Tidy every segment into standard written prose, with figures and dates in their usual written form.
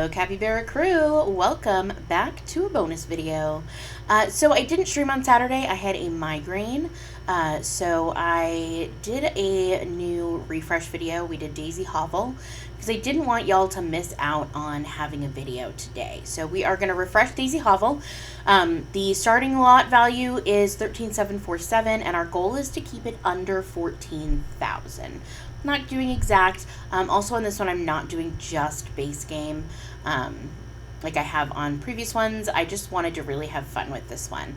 Hello Capybara crew, welcome back to a bonus video. So I didn't stream on Saturday, I had a migraine, so I did a new refresh video. We did Daisy Hovel because I didn't want y'all to miss out on having a video today. So we are going to refresh Daisy Hovel. The starting lot value is 13,747 and our goal is to keep it under 14,000. Not doing exact. Also on this one, I'm not doing just base game like I have on previous ones. I just wanted to really have fun with this one.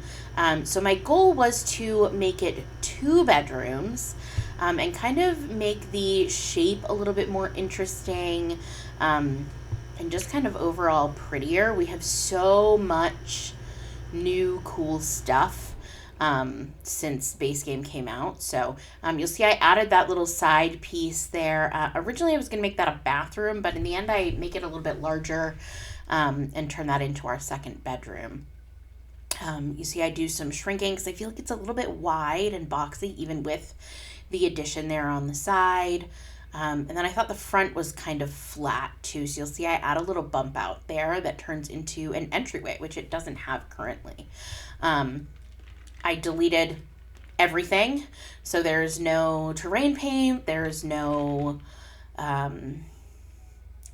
So my goal was to make it 2 bedrooms and kind of make the shape a little bit more interesting and just kind of overall prettier. We have so much new cool stuff since base game came out. So you'll see I added that little side piece there. Originally I was going to make that a bathroom, but in the end I make it a little bit larger and turn that into our second bedroom. You see I do some shrinking because I feel like it's a little bit wide and boxy even with the addition there on the side. And then I thought the front was kind of flat too. So you'll see I add a little bump out there that turns into an entryway, which it doesn't have currently. I deleted everything. So there's no terrain paint. There's no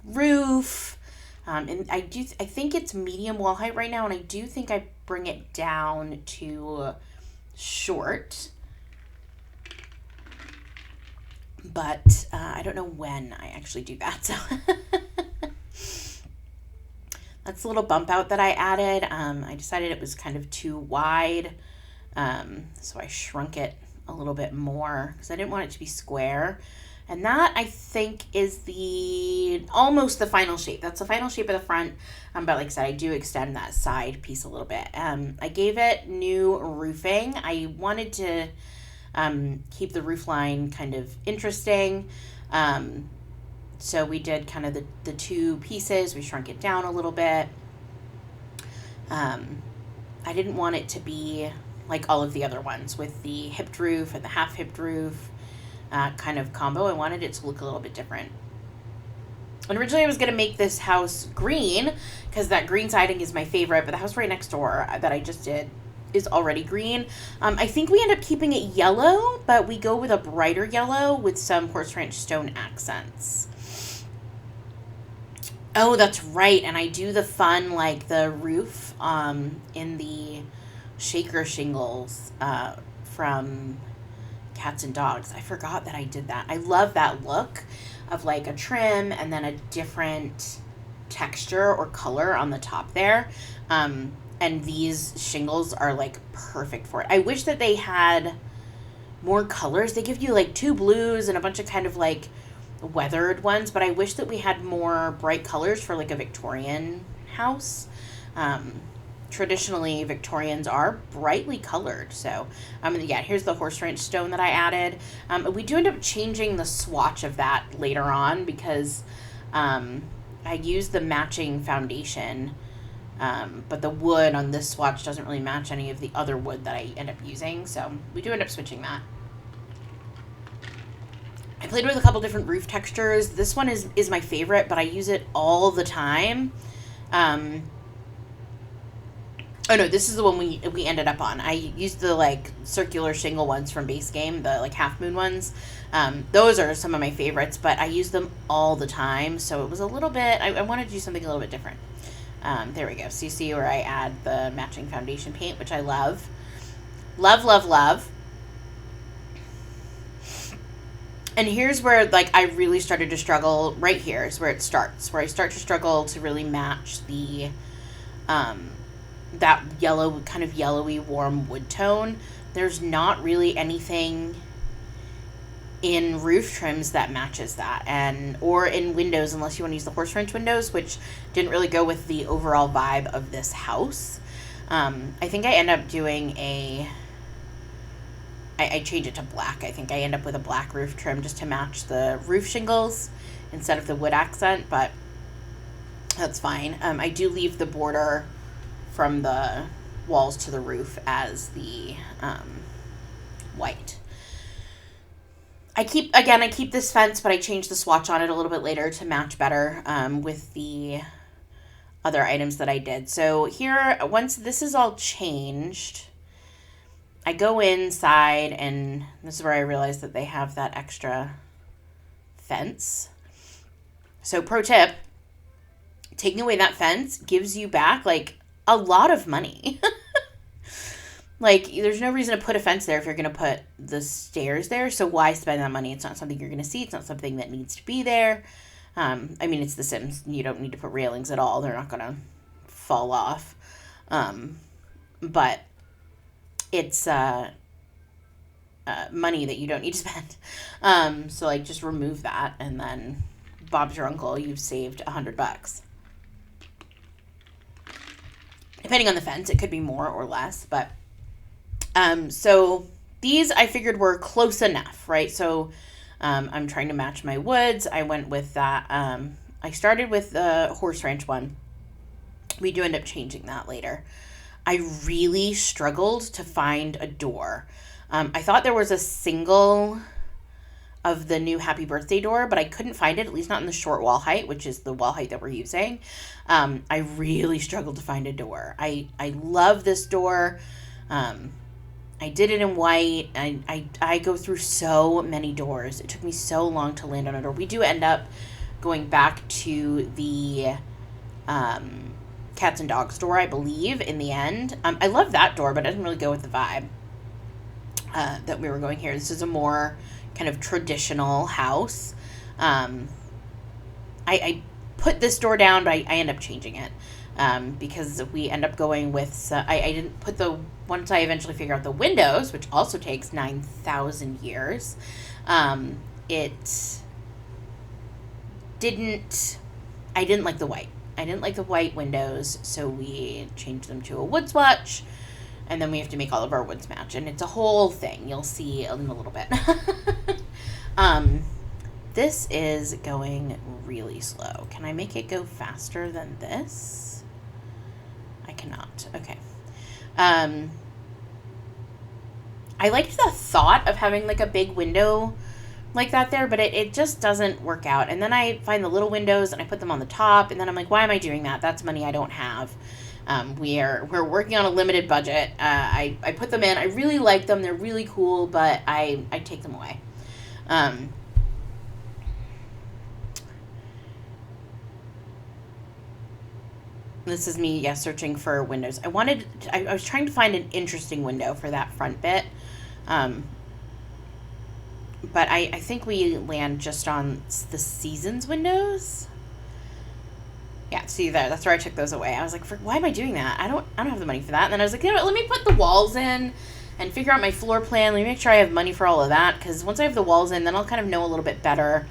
roof. And I think it's medium wall height right now. And I do think I bring it down to short. But I don't know when I actually do that. So that's a little bump out that I added. I decided it was kind of too wide. So I shrunk it a little bit more because I didn't want it to be square. And that I think is almost the final shape. That's the final shape of the front. But like I said, I do extend that side piece a little bit. I gave it new roofing. I wanted to keep the roof line kind of interesting. So we did kind of the 2 pieces. We shrunk it down a little bit. I didn't want it to be like all of the other ones with the hipped roof and the half hipped roof kind of combo. I wanted it to look a little bit different. And originally I was going to make this house green because that green siding is my favorite, but the house right next door that I just did is already green. I think we end up keeping it yellow, but we go with a brighter yellow with some horse ranch stone accents. Oh, that's right. And I do the fun, like the roof in the shaker shingles from Cats and Dogs. I forgot that I did that. I love that look of like a trim and then a different texture or color on the top there. And these shingles are like perfect for it. I wish that they had more colors. They give you like 2 blues and a bunch of kind of like weathered ones, but I wish that we had more bright colors for like a Victorian house. Traditionally, Victorians are brightly colored. So, yeah, here's the horse ranch stone that I added. We do end up changing the swatch of that later on because I used the matching foundation. But the wood on this swatch doesn't really match any of the other wood that I end up using. So we do end up switching that. I played with a couple different roof textures. This one is my favorite, but I use it all the time. Oh no, this is the one we ended up on. I used the like circular shingle ones from base game, the like half moon ones. Those are some of my favorites, but I use them all the time. So it was a little bit, I wanted to do something a little bit different. There we go. So you see where I add the matching foundation paint, which I love. Love, love, love. And here's where like I really started to struggle. Right here is where it starts, where I start to struggle to really match the that yellow, kind of yellowy warm wood tone. There's not really anything in roof trims that matches that, and or in windows, unless you want to use the horse ranch windows, which didn't really go with the overall vibe of this house. I think I end up doing I change it to black. I think I end up with a black roof trim just to match the roof shingles instead of the wood accent, but that's fine. I do leave the border from the walls to the roof as the white. I keep this fence, but I changed the swatch on it a little bit later to match better with the other items that I did. So here, once this is all changed, I go inside, and this is where I realized that they have that extra fence. So pro tip, taking away that fence gives you back like a lot of money. Like, there's no reason to put a fence there if you're going to put the stairs there. So why spend that money? It's not something you're going to see. It's not something that needs to be there. I mean, it's The Sims. You don't need to put railings at all. They're not going to fall off. But it's money that you don't need to spend. So, like, just remove that, and then Bob's your uncle. You've saved $100. Depending on the fence, it could be more or less, but so these I figured were close enough, right? So I'm trying to match my woods. I went with that. I started with the horse ranch one. We do end up changing that later. I really struggled to find a door. I thought there was a single of the new happy birthday door, but I couldn't find it, at least not in the short wall height, which is the wall height that we're using. I really struggled to find a door. I love this door. I did it in white. I go through so many doors. It took me so long to land on a door. We do end up going back to the cats and dogs door, I believe, in the end. I love that door, but it doesn't really go with the vibe that we were going here. This is a more kind of traditional house. I put this door down, but I end up changing it. Because we end up going with, I didn't put once I eventually figure out the windows, which also takes 9,000 years, I didn't like the white. I didn't like the white windows, so we changed them to a wood swatch, and then we have to make all of our woods match, and it's a whole thing. You'll see in a little bit. This is going really slow. Can I make it go faster than this? I cannot. Okay. I liked the thought of having like a big window like that there, but it just doesn't work out. And then I find the little windows and I put them on the top, and then I'm like, why am I doing that? That's money I don't have. We're working on a limited budget. I put them in. I really like them. They're really cool, but I take them away. This is me, searching for windows. I was trying to find an interesting window for that front bit. But I think we land just on the seasons windows. Yeah, see there, that's where I took those away. I was like, why am I doing that? I don't have the money for that. And then I was like, let me put the walls in and figure out my floor plan. Let me make sure I have money for all of that, because once I have the walls in, then I'll kind of know a little bit better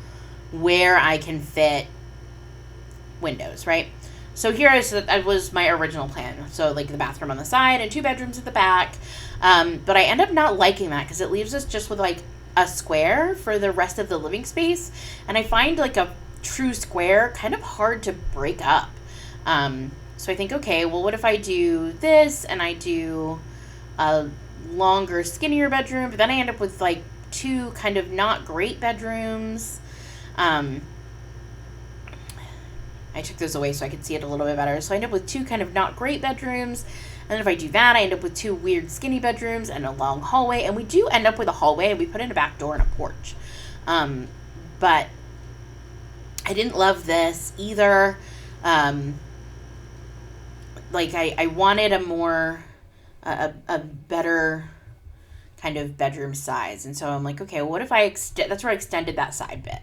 where I can fit windows, right? So here that was my original plan. So like the bathroom on the side and 2 bedrooms at the back. But I end up not liking that because it leaves us just with like a square for the rest of the living space. And I find like a true square kind of hard to break up. So I think, okay, well, what if I do this and I do a longer, skinnier bedroom, but then I end up with like 2 kind of not great bedrooms. I took those away so I could see it a little bit better. So I end up with 2 kind of not great bedrooms. And then if I do that, I end up with 2 weird skinny bedrooms and a long hallway. And we do end up with a hallway, and we put in a back door and a porch. But I didn't love this either. Like I wanted a better kind of bedroom size. And so I'm like, okay, well, what if I that's where I extended that side bit.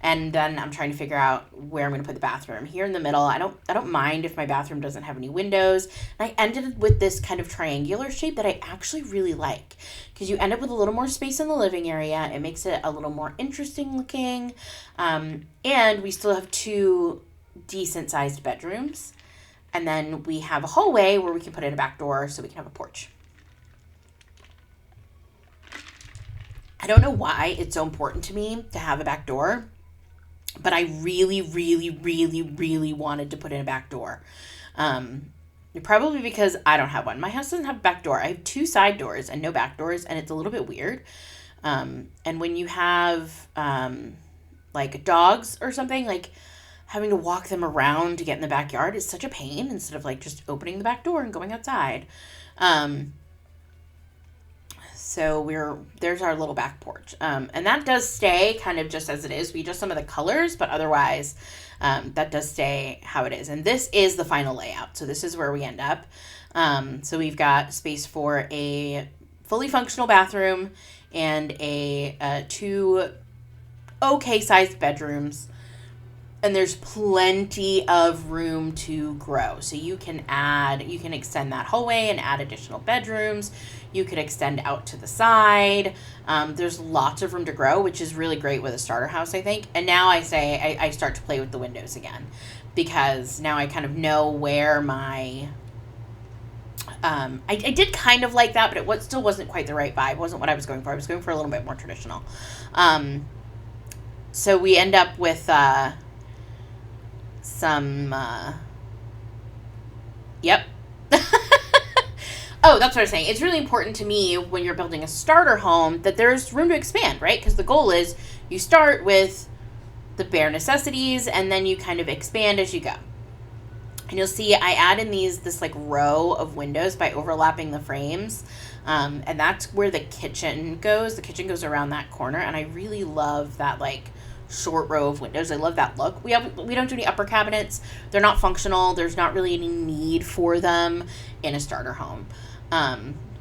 And then I'm trying to figure out where I'm going to put the bathroom. Here in the middle, I don't mind if my bathroom doesn't have any windows. And I ended with this kind of triangular shape that I actually really like, because you end up with a little more space in the living area. It makes it a little more interesting looking. And we still have 2 decent sized bedrooms. And then we have a hallway where we can put in a back door so we can have a porch. I don't know why it's so important to me to have a back door, but I really, really, really, really wanted to put in a back door. Probably because I don't have one. My house doesn't have a back door. I have 2 side doors and no back doors, and it's a little bit weird. And when you have like dogs or something, like having to walk them around to get in the backyard is such a pain instead of like just opening the back door and going outside. So there's our little back porch. And that does stay kind of just as it is. We adjust some of the colors, but otherwise that does stay how it is. And this is the final layout. So this is where we end up. So we've got space for a fully functional bathroom and two okay-sized bedrooms. And there's plenty of room to grow. So you can extend that hallway and add additional bedrooms. You could extend out to the side. There's lots of room to grow, which is really great with a starter house, I think. And now I start to play with the windows again, because now I kind of know where my... I did kind of like that, but it still wasn't quite the right vibe. It wasn't what I was going for. I was going for a little bit more traditional. So we end up with... Yep. Oh, that's what I was saying. It's really important to me when you're building a starter home that there's room to expand, right? Because the goal is you start with the bare necessities and then you kind of expand as you go. And you'll see I add in this like row of windows by overlapping the frames. And that's where the kitchen goes. The kitchen goes around that corner. And I really love that like short row of windows. I love that look. We don't do any upper cabinets. They're not functional. There's not really any need for them in a starter home.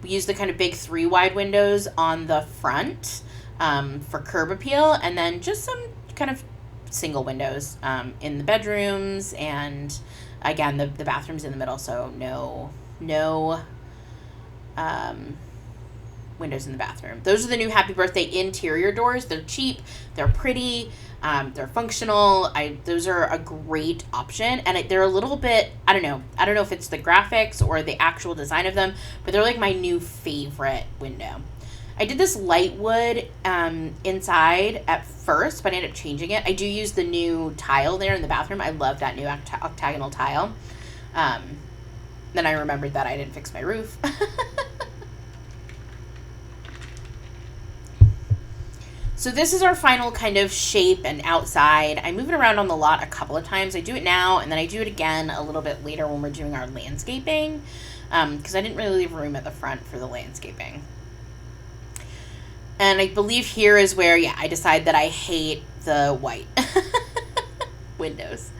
We use the kind of big 3 wide windows on the front for curb appeal, and then just some kind of single windows in the bedrooms, and again the bathroom's in the middle, so no windows in the bathroom. Those are the new Happy Birthday interior doors. They're cheap, they're pretty, they're functional. Those are a great option, and they're a little bit, I don't know if it's the graphics or the actual design of them, but they're like my new favorite window. I did this light wood inside at first, but I ended up changing it. I do use the new tile there in the bathroom. I love that new octagonal tile. Then I remembered that I didn't fix my roof. So this is our final kind of shape and outside. I move it around on the lot a couple of times. I do it now, and then I do it again a little bit later when we're doing our landscaping, because I didn't really leave room at the front for the landscaping. And I believe here is where, I decide that I hate the white windows.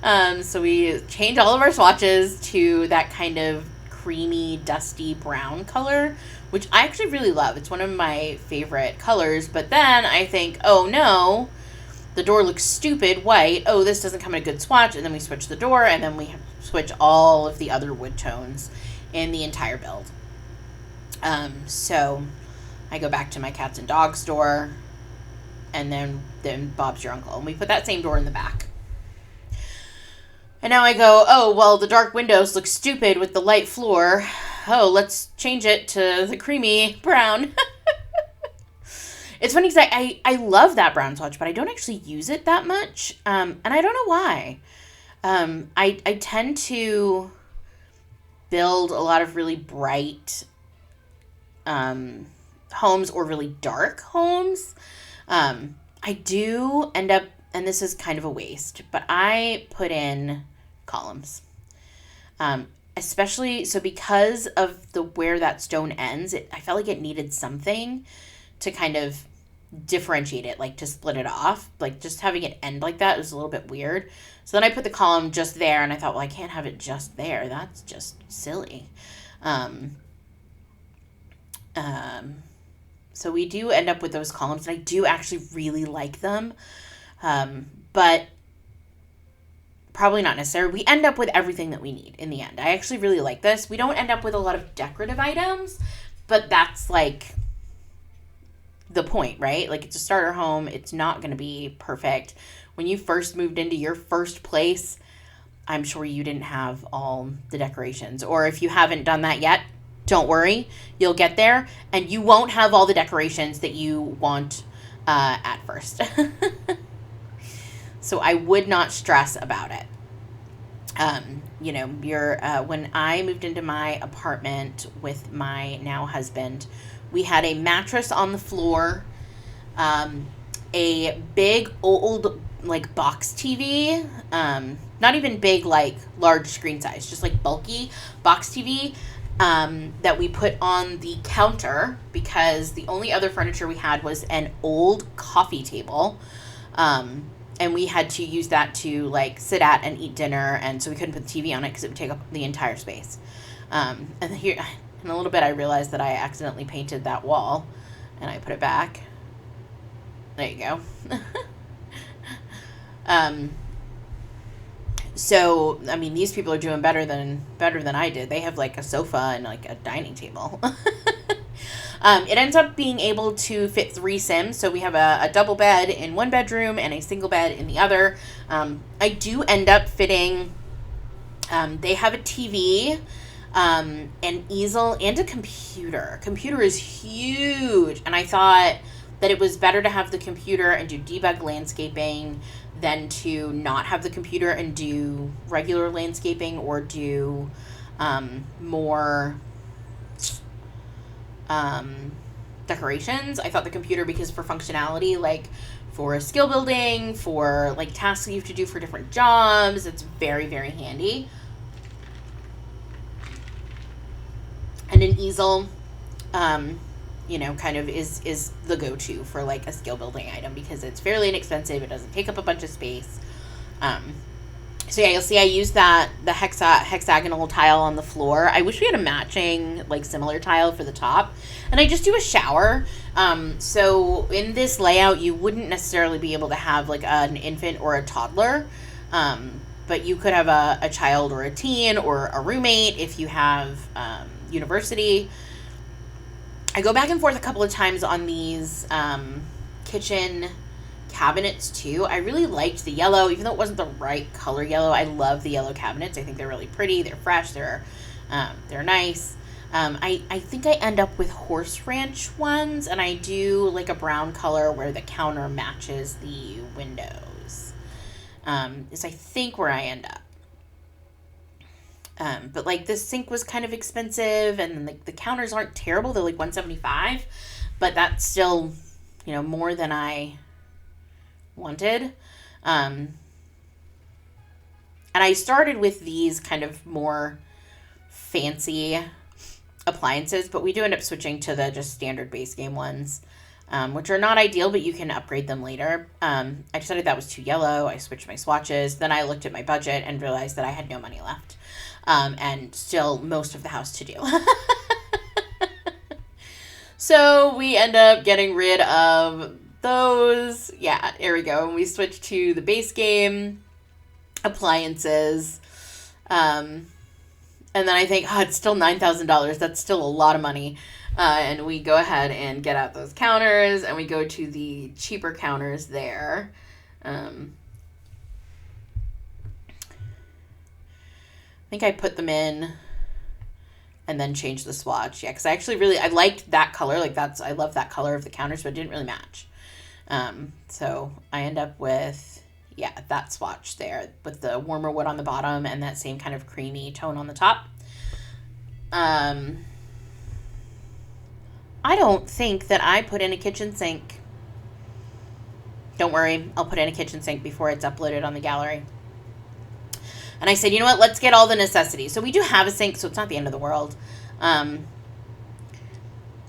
So we change all of our swatches to that kind of creamy, dusty brown color, which I actually really love. It's one of my favorite colors, but then I think, oh no, the door looks stupid white. Oh, this doesn't come in a good swatch. And then we switch the door, and then we switch all of the other wood tones in the entire build. So I go back to my cats and dogs door, and then Bob's your uncle. And we put that same door in the back. And now I go, oh, well, the dark windows look stupid with the light floor. Oh, let's change it to the creamy brown. It's funny because I love that brown swatch, but I don't actually use it that much. And I don't know why. I tend to build a lot of really bright homes or really dark homes. I do end up, and this is kind of a waste, but I put in columns. Especially, so because of where that stone ends, I felt like it needed something to kind of differentiate it, like to split it off. Like just having it end like that was a little bit weird. So then I put the column just there, and I thought, well, I can't have it just there. That's just silly. So we do end up with those columns, and I do actually really like them. But probably not necessary. We end up with everything that we need in the end. I actually really like this. We don't end up with a lot of decorative items, but that's like the point, right? Like it's a starter home. It's not going to be perfect. When you first moved into your first place, I'm sure you didn't have all the decorations. Or if you haven't done that yet, don't worry. You'll get there, and you won't have all the decorations that you want at first. So I would not stress about it. When I moved into my apartment with my now husband, we had a mattress on the floor, a big old like box TV, not even big, like large screen size, just like bulky box TV, that we put on the counter because the only other furniture we had was an old coffee table. And we had to use that to like sit at and eat dinner. And so we couldn't put the TV on it because it would take up the entire space. And here in a little bit, I realized that I accidentally painted that wall and I put it back. There you go. So, I mean, these people are doing better than I did. They have like a sofa and like a dining table. It ends up being able to fit 3 Sims. So we have a double bed in one bedroom and a single bed in the other. I do end up fitting, they have a TV, an easel, and a computer. Computer is huge. And I thought that it was better to have the computer and do debug landscaping than to not have the computer and do regular landscaping or do more decorations. I thought the computer, because for functionality, like for skill building, for like tasks you have to do for different jobs, it's very, very handy. And an easel, kind of is the go-to for like a skill building item because it's fairly inexpensive. It doesn't take up a bunch of space. So yeah, you'll see I use the hexagonal tile on the floor. I wish we had a matching like similar tile for the top. And I just do a shower. So in this layout, you wouldn't necessarily be able to have like an infant or a toddler. But you could have a child or a teen or a roommate if you have university. I go back and forth a couple of times on these kitchen cabinets too. I really liked the yellow, even though it wasn't the right color yellow. I love the yellow cabinets. I think they're really pretty. They're fresh. They're nice. I think I end up with horse ranch ones, and I do like a brown color where the counter matches the windows. Is I think where I end up. But like this sink was kind of expensive, and like the counters aren't terrible. They're like $175, but that's still, more than I wanted. And I started with these kind of more fancy appliances, but we do end up switching to the just standard base game ones, which are not ideal, but you can upgrade them later. I decided that was too yellow. I switched my swatches. Then I looked at my budget and realized that I had no money left. And still most of the house to do. So we end up getting rid of those. Yeah, there we go. And we switch to the base game appliances. And then I think, it's still $9,000. That's still a lot of money. And we go ahead and get out those counters, and we go to the cheaper counters there. I think I put them in and then changed the swatch. Yeah, because I liked that color. I love that color of the counters, but it didn't really match. So I end up with, that swatch there with the warmer wood on the bottom and that same kind of creamy tone on the top. I don't think that I put in a kitchen sink. Don't worry, I'll put in a kitchen sink before it's uploaded on the gallery. And I said, you know what, let's get all the necessities. So we do have a sink, so it's not the end of the world.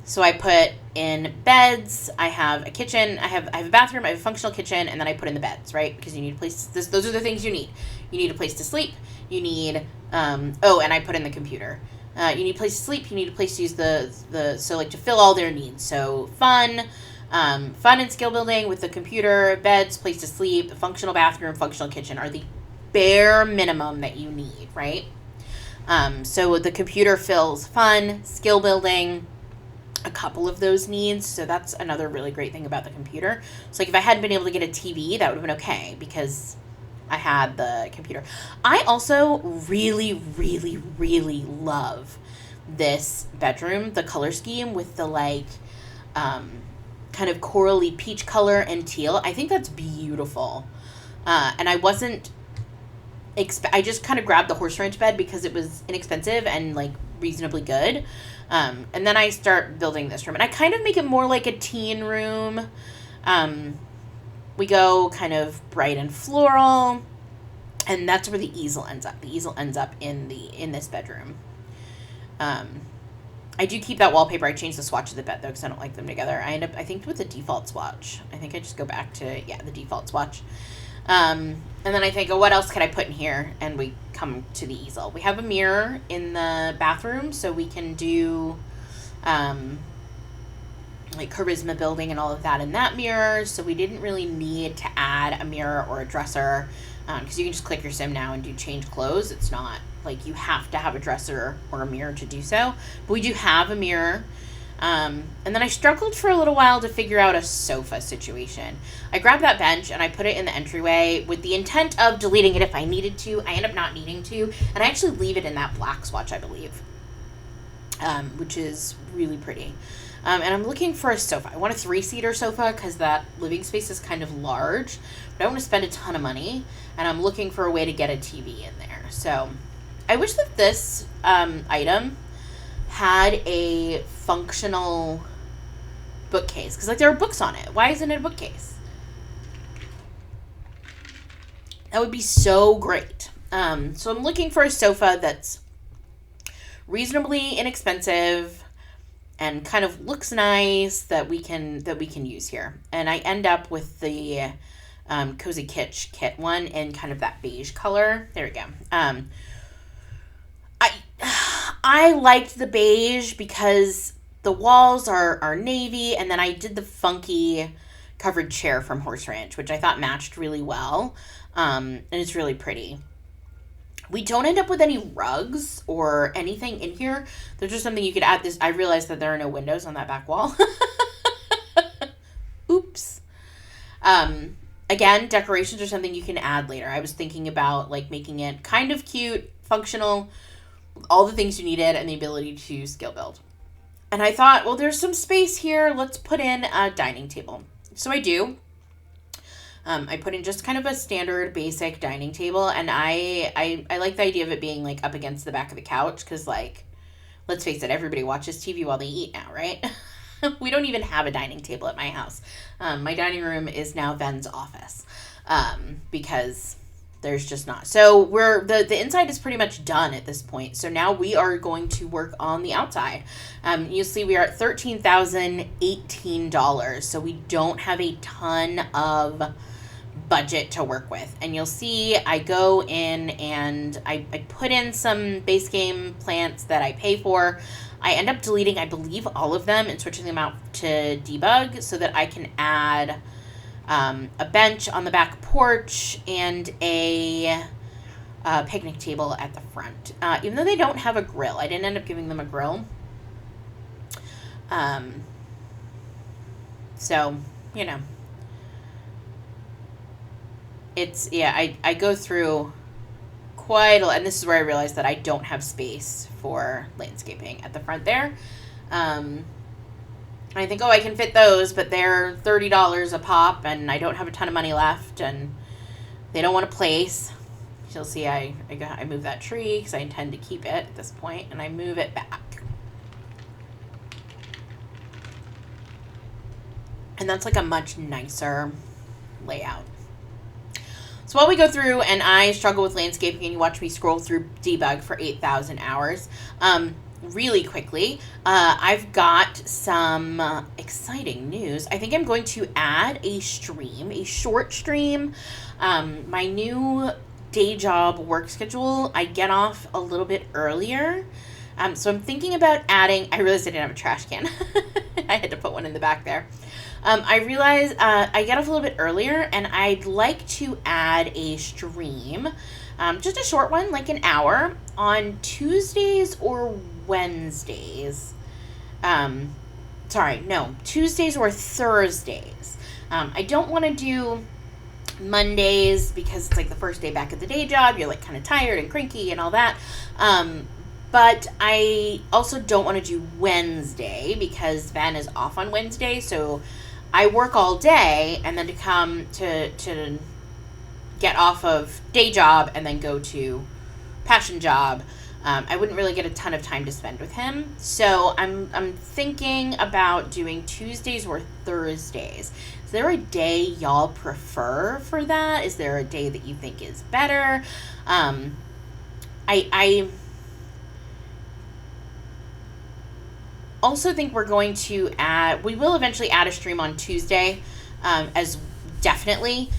So I put in beds, I have a kitchen, I have a bathroom, I have a functional kitchen, and then I put in the beds, right? Because you need a place, those are the things you need. You need a place to sleep, you need, and I put in the computer. You need a place to sleep, you need a place to use to fill all their needs. So fun and skill building with the computer, beds, place to sleep, functional bathroom, functional kitchen are the bare minimum that you need, right? So the computer fills fun, skill building, a couple of those needs. So that's another really great thing about the computer. So if I hadn't been able to get a TV, that would have been okay because I had the computer. I also really, really, really love this bedroom, the color scheme with the kind of corally peach color and teal. I think that's beautiful. And I wasn't I just kind of grabbed the horse ranch bed because it was inexpensive and reasonably good. And then I start building this room, and I kind of make it more like a teen room, we go kind of bright and floral, and that's where the easel ends up. The easel ends up in this bedroom. I do keep that wallpaper. I changed the swatch of the bed, though, because I don't like them together. I end up, I think, with the default swatch. I think I just go back to, the default swatch. And then I think, oh, what else could I put in here? And we come to the easel. We have a mirror in the bathroom, so we can do, like, charisma building and all of that in that mirror. So we didn't really need to add a mirror or a dresser, because you can just click your sim now and do change clothes. It's not like you have to have a dresser or a mirror to do so. But we do have a mirror. And then I struggled for a little while to figure out a sofa situation. I grabbed that bench and I put it in the entryway with the intent of deleting it if I needed to. I end up not needing to. And I actually leave it in that black swatch, I believe, which is really pretty. And I'm looking for a sofa. I want a 3-seater sofa because that living space is kind of large. But I don't want to spend a ton of money. And I'm looking for a way to get a TV in there. So I wish that this item had a functional bookcase. Because, like, there are books on it. Why isn't it a bookcase? That would be so great. So I'm looking for a sofa that's reasonably inexpensive and kind of looks nice that we can use here. And I end up with the Cozy Kitsch kit one in kind of that beige color. There we go. I liked the beige because the walls are navy, and then I did the funky covered chair from Horse Ranch, which I thought matched really well, and it's really pretty. We don't end up with any rugs or anything in here. There's just something you could add. I realized that there are no windows on that back wall. Oops. Again, decorations are something you can add later. I was thinking about, like, making it kind of cute, functional, all the things you needed, and the ability to skill build. And I thought, well, there's some space here. Let's put in a dining table. So I do. I put in just kind of a standard basic dining table, and I like the idea of it being, like, up against the back of the couch because, like, let's face it, everybody watches TV while they eat now, right? We don't even have a dining table at my house. My dining room is now Ven's office because there's just not. So the inside is pretty much done at this point. So now we are going to work on the outside. You'll see we are at $13,018. So we don't have a ton of budget to work with. And you'll see I go in and I put in some base game plants that I pay for. I end up deleting, I believe, all of them and switching them out to debug so that I can add a bench on the back porch and a picnic table at the front. Even though they don't have a grill. I didn't end up giving them a grill. So, you know. It's, I go through quite a lot, and this is where I realized that I don't have space for landscaping at the front there. I think, I can fit those, but they're $30 a pop, and I don't have a ton of money left, and they don't want a place. You'll see I move that tree because I intend to keep it at this point, and I move it back. And that's like a much nicer layout. So while we go through and I struggle with landscaping and you watch me scroll through debug for 8,000 hours, really quickly, I've got some exciting news. I think I'm going to add a short stream. My new day job work schedule, I get off a little bit earlier. So I'm thinking about adding, I realized I didn't have a trash can. I had to put one in the back there. I realized I get off a little bit earlier, and I'd like to add a stream, just a short one, like an hour, on Tuesdays or Wednesdays. Tuesdays or Thursdays. I don't want to do Mondays because it's like the first day back at the day job. You're like kind of tired and cranky and all that. But I also don't want to do Wednesday because Van is off on Wednesday. So I work all day and then to come to get off of day job and then go to passion job. I wouldn't really get a ton of time to spend with him. So I'm thinking about doing Tuesdays or Thursdays. Is there a day y'all prefer for that? Is there a day that you think is better? I also think we will eventually add a stream on Tuesday, as definitely.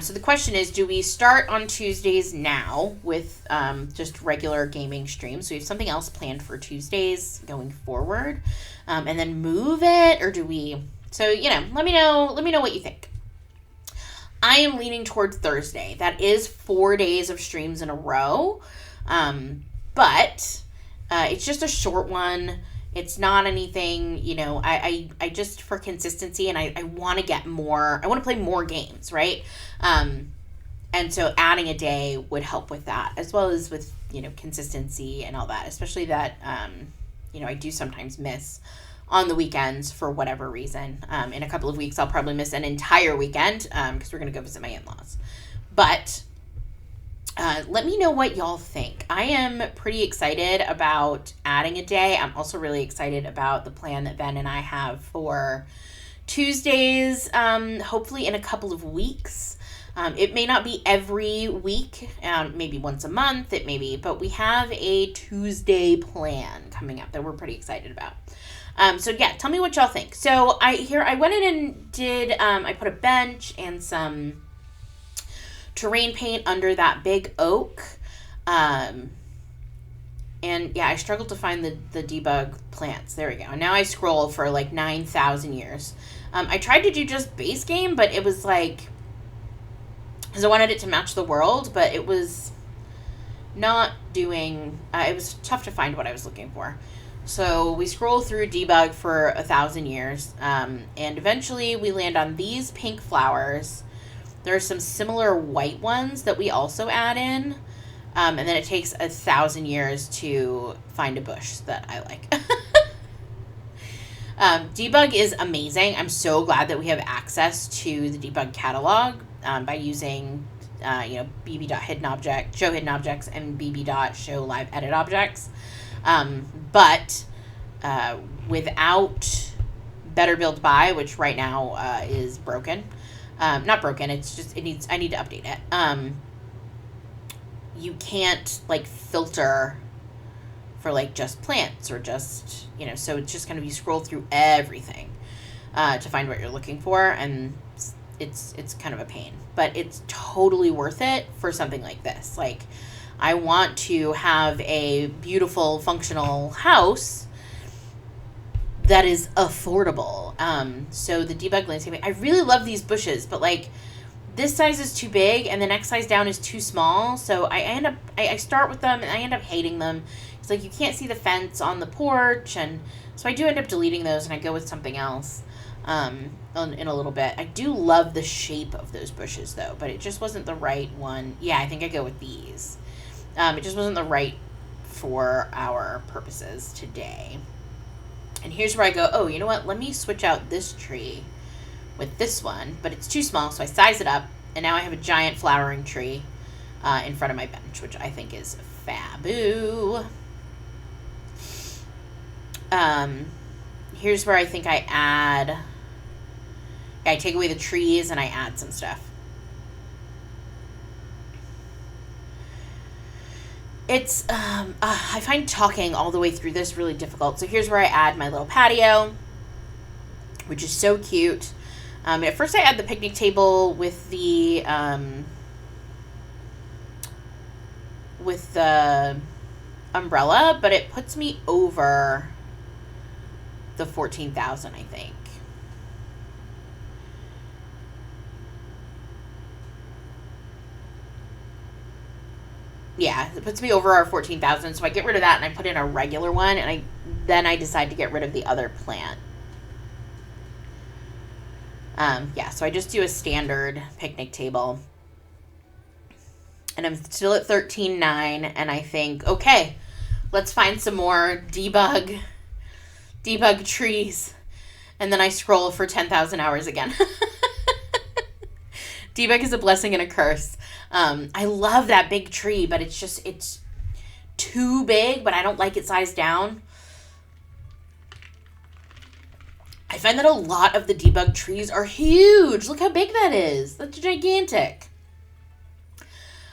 So the question is, do we start on Tuesdays now with just regular gaming streams? So we have something else planned for Tuesdays going forward, and then move it, or do we? So let me know what you think. I am leaning towards Thursday. That is 4 days of streams in a row, but it's just a short one. It's not anything, I just, for consistency, and I want to get more, I want to play more games, right? And so adding a day would help with that, as well as with, consistency and all that, especially that, I do sometimes miss on the weekends for whatever reason. In a couple of weeks, I'll probably miss an entire weekend, because we're going to go visit my in-laws. But let me know what y'all think. I am pretty excited about adding a day. I'm also really excited about the plan that Ben and I have for Tuesdays, hopefully in a couple of weeks. It may not be every week, maybe once a month, but we have a Tuesday plan coming up that we're pretty excited about. So yeah, tell me what y'all think. So I went in and did, I put a bench and some terrain paint under that big oak. And yeah, I struggled to find the debug plants. There we go. And now I scroll for like 9,000 years. I tried to do just base game, but it was like, because I wanted it to match the world, but it was not doing, it was tough to find what I was looking for. So we scroll through debug for 1,000 years, and eventually we land on these pink flowers. There are some similar white ones that we also add in, and then it takes 1,000 years to find a bush that I like. Debug is amazing. I'm so glad that we have access to the debug catalog by using bb.hiddenobject, show hidden objects, and bb.show live edit objects. But without better build by, which right now is broken. Not broken, it's just I need to update it. You can't like filter for like just plants or just, so it's just kind of, you scroll through everything to find what you're looking for, and it's kind of a pain, but it's totally worth it for something like this. Like, I want to have a beautiful, functional house that is affordable. So the debug landscaping, I really love these bushes, but like this size is too big and the next size down is too small. So I start with them and I end up hating them. It's like you can't see the fence on the porch, and so I do end up deleting those and I go with something else in a little bit. I do love the shape of those bushes though, but it just wasn't the right one. Yeah, I think I go with these. It just wasn't the right for our purposes today. And here's where I go, oh, you know what? Let me switch out this tree with this one, but it's too small, so I size it up, and now I have a giant flowering tree in front of my bench, which I think is fabu. Here's where I think I take away the trees and I add some stuff. It's, I find talking all the way through this really difficult. So here's where I add my little patio, which is so cute. At first I add the picnic table with the umbrella, but it puts me over the 14,000, I think. Yeah, it puts me over our 14,000, so I get rid of that and I put in a regular one, and then I decide to get rid of the other plant. Yeah, so I just do a standard picnic table. And I'm still at 13.9, and I think, okay, let's find some more debug trees. And then I scroll for 10,000 hours again. Debug is a blessing and a curse. I love that big tree, but it's too big, but I don't like it sized down. I find that a lot of the debug trees are huge. Look how big that is. That's gigantic.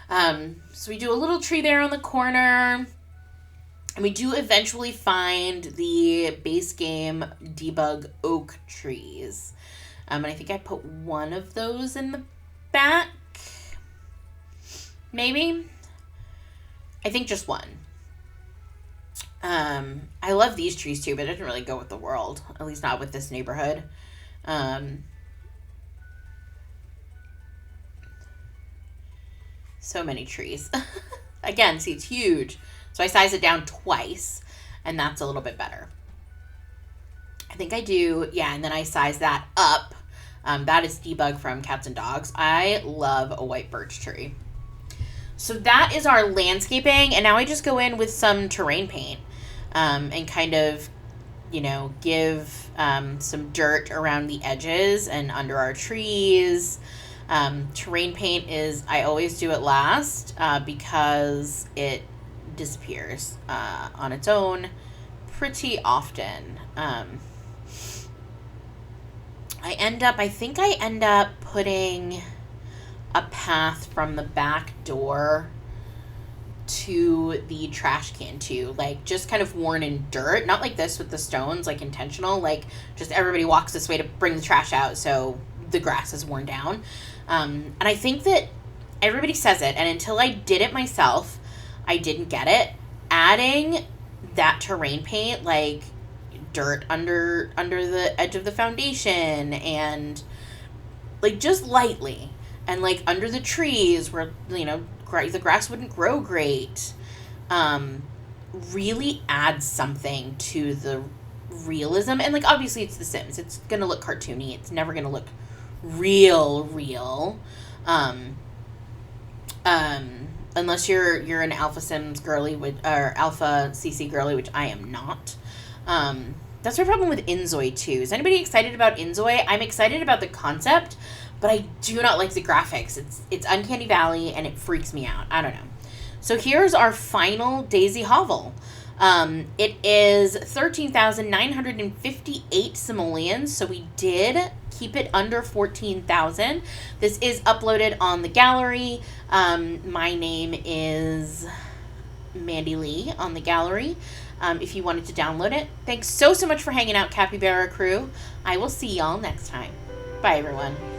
So we do a little tree there on the corner. And we do eventually find the base game debug oak trees. And I think I put one of those in the back. Maybe. I think just one. I love these trees too, but it doesn't really go with the world. At least not with this neighborhood. So many trees. Again, see, it's huge. So I size it down twice, and that's a little bit better. I think I do, yeah, and then I size that up. That is Debug from Cats and Dogs. I love a white birch tree. So that is our landscaping, and now I just go in with some terrain paint and kind of, give some dirt around the edges and under our trees. Terrain paint I always do it last because it disappears on its own pretty often. I think I end up putting a path from the back door to the trash can too, like just kind of worn in dirt, not like this with the stones, like intentional, like just everybody walks this way to bring the trash out, so the grass is worn down. And I think that everybody says it, and until I did it myself, I didn't get it. Adding that terrain paint, like dirt under the edge of the foundation, and like just lightly, and like under the trees where the grass wouldn't grow great, really adds something to the realism. And like obviously it's The Sims, it's gonna look cartoony, it's never gonna look real, unless you're an Alpha Sims girly or Alpha CC girly, which I am not. That's my problem with Inzoi too. Is anybody excited about Inzoi? I'm excited about the concept, but I do not like the graphics. It's Uncanny Valley, and it freaks me out. I don't know. So here's our final Daisy Hovel. It is 13,958 simoleons, so we did keep it under 14,000. This is uploaded on the gallery. My name is Mandy Lee on the gallery. If you wanted to download it. Thanks so much for hanging out, Capybara crew. I will see y'all next time. Bye, everyone.